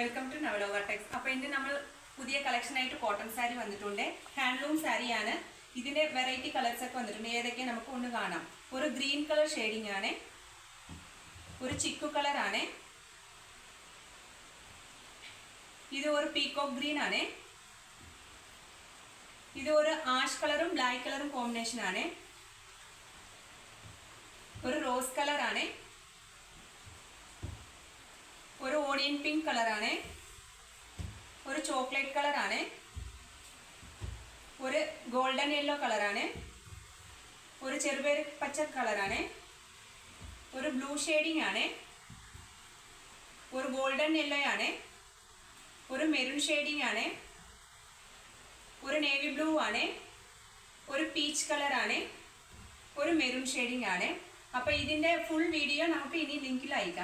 Welcome to നവലോക Tex. അപ്പോൾ ഇന്ന് നമ്മൾ പുതിയ കളക്ഷൻ ആയിട്ട് കോട്ടൺ സാരി വന്നിട്ടുണ്ട്. ഹാൻഡ്ലൂം സാരിയാണ്. ഇതിന്റെ വെറൈറ്റി കളേഴ്സ് ഒക്കെ വന്നിട്ടുണ്ട്. ഏതൊക്കെ നമുക്ക് ഒന്ന് കാണാം. ഒരു ഗ്രീൻ കളർ ഷെയ്ഡിംഗ് ആണ്, ഒരു ചിക്കു കളർ ആണ്, ഇത് ഒരു പീകോക്ക് ഗ്രീൻ ആണ്, ഇത് ഒരു ആഷ് കളറും ബ്ലാക്ക് കളറും കോമ്പിനേഷൻ ആണ്, ഒരു റോസ് കളർ ആണ്, ഒരു ഓണിയൻ പിങ്ക് കളർ ആണ്, ഒരു ചോക്ലേറ്റ് കളർ ആണ്, ഒരു ഗോൾഡൻ യെല്ലോ കളർ ആണ്, ഒരു ചെറുപയർ പച്ച കളർ ആണ്, ഒരു ബ്ലൂ ഷെയ്ഡിംഗ് ആണ്, ഒരു ഗോൾഡൻ യെല്ലോ ആണ്, ഒരു മെറൂൺ ഷെയ്ഡിംഗ് ആണ്, ഒരു നേവി ബ്ലൂ ആണ്, ഒരു പീച്ച് കളർ ആണ്, ഒരു മെറൂൺ ഷെയ്ഡിംഗ് ആണ്. അപ്പോൾ ഇതിന്റെ ഫുൾ വീഡിയോ നമുക്ക് ഇനി ലിങ്കിൽ അയക്കാം.